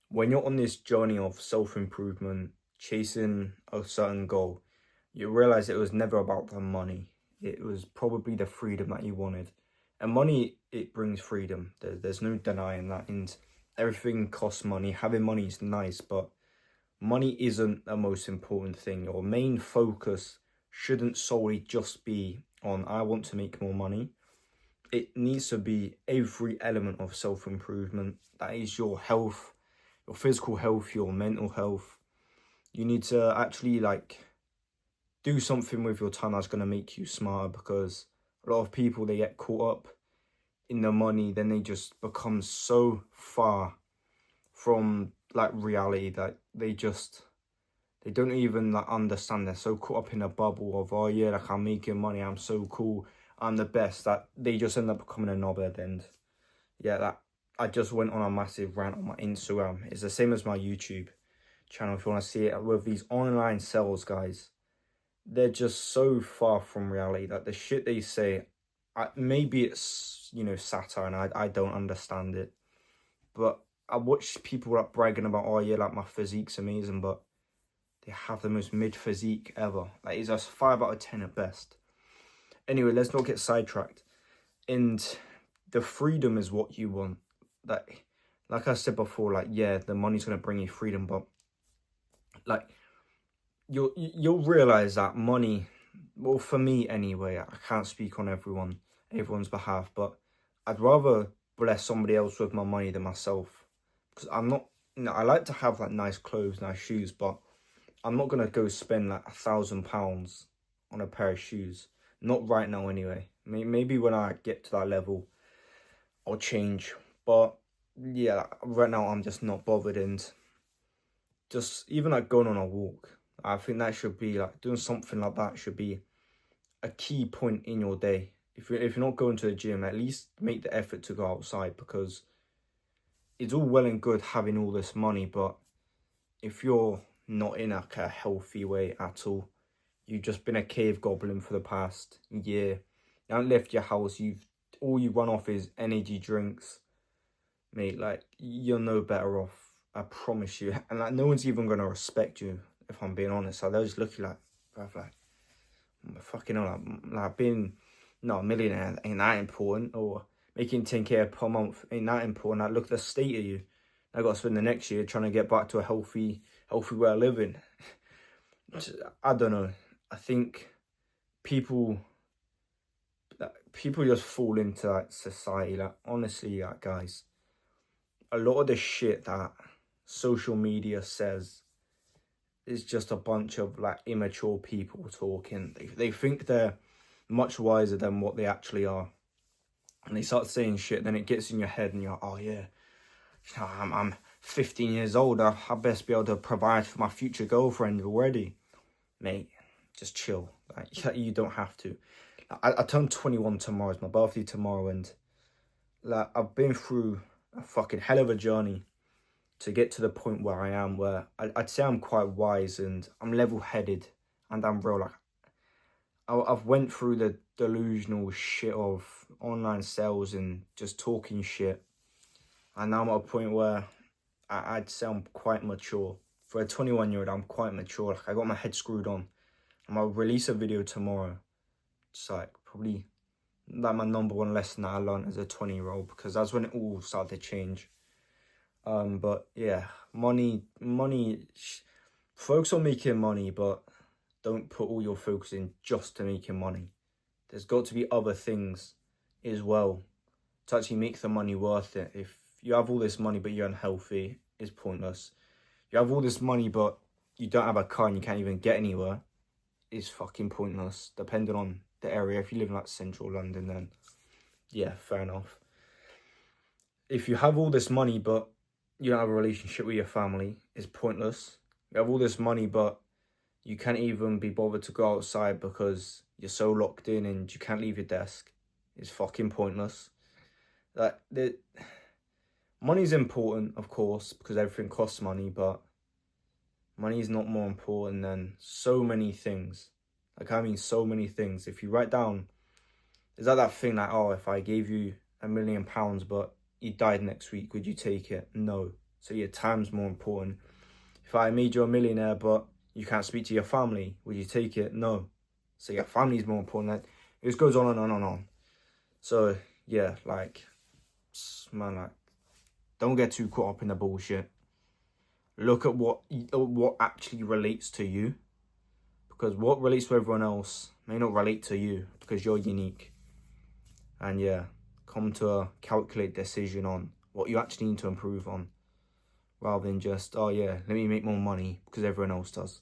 when you're on this journey of self-improvement, chasing a certain goal, you realize it was never about the money. It was probably the freedom that you wanted. And money, it brings freedom. There's no denying that. And everything costs money. Having money is nice, but money isn't the most important thing. Your main focus shouldn't solely just be on, I want to make more money. It needs to be every element of self-improvement. That is your health, your physical health, your mental health. You need to actually do something with your time that's going to make you smarter, because a lot of people, they get caught up in the money, then they just become so far from reality that they don't even understand. They're so caught up in a bubble of, oh yeah, I'm making money, I'm so cool, I'm the best, that they just end up becoming a knobhead. And yeah, that I just went on a massive rant on my Instagram. It's the same as my YouTube channel if you want to see it. With these online sales guys, they're just so far from reality that the shit they say, maybe it's, satire, and I don't understand it. But I watch people bragging about, oh yeah, my physique's amazing, but they have the most mid physique ever. It's a 5 out of 10 at best. Anyway, let's not get sidetracked. And the freedom is what you want. Like I said before, yeah, the money's gonna bring you freedom, but you'll realize that money, well, for me anyway, I can't speak on everyone's behalf, but I'd rather bless somebody else with my money than myself. Because I'm not, I like to have nice clothes, nice shoes, but I'm not gonna go spend £1,000 on a pair of shoes. Not right now anyway. Maybe when I get to that level, I'll change. But yeah, right now I'm just not bothered. And just even going on a walk, I think that should be doing something like that should be a key point in your day. If you're not going to the gym, at least make the effort to go outside, because it's all well and good having all this money, but if you're not in a healthy way at all, you've just been a cave goblin for the past year. You haven't left your house. All you run off is energy drinks, mate. You're no better off. I promise you. And no one's even gonna respect you, if I'm being honest. They'll just look at you bruv, fucking hell, being not a millionaire ain't that important, or making 10k per month ain't that important. Look at the state of you. I got to spend the next year trying to get back to a healthy way of living. I don't know. I think people just fall into society. Honestly, guys, a lot of the shit that social media says is just a bunch of immature people talking. They think they're much wiser than what they actually are, and they start saying shit. Then it gets in your head, and you're, oh yeah, I'm 15 years old. I best be able to provide for my future girlfriend already, mate. Just chill. You don't have to. I turn 21 tomorrow. It's my birthday tomorrow, and I've been through a fucking hell of a journey to get to the point where I am, where I'd say I'm quite wise and I'm level-headed and I'm real. I've went through the delusional shit of online sales and just talking shit, and now I'm at a point where I'd say I'm quite mature. For a 21-year-old, I'm quite mature. I got my head screwed on. I'm gonna release a video tomorrow. It's probably my number one lesson that I learned as a 20-year-old, because that's when it all started to change. But yeah, money, focus on making money, but don't put all your focus in just to making money. There's got to be other things as well to actually make the money worth it. If you have all this money but you're unhealthy, it's pointless. You have all this money but you don't have a car and you can't even get anywhere, it's fucking pointless. Depending on the area, if you live in central London, then yeah, fair enough. If you have all this money but you don't have a relationship with your family, it's pointless. You have all this money but you can't even be bothered to go outside because you're so locked in and you can't leave your desk, it's fucking pointless. Money's important, of course, because everything costs money, but money is not more important than so many things. So many things. If you write down, is that thing oh, if I gave you £1 million but you died next week, would you take it? No. So your time's more important. If I made you a millionaire, but you can't speak to your family, would you take it? No. So your family's more important. Like, it just goes on and on and on. So yeah, like, man, like, don't get too caught up in the bullshit. Look at what actually relates to you, because what relates to everyone else may not relate to you because you're unique. And yeah, come to a calculated decision on what you actually need to improve on, rather than just, oh yeah, let me make more money because everyone else does.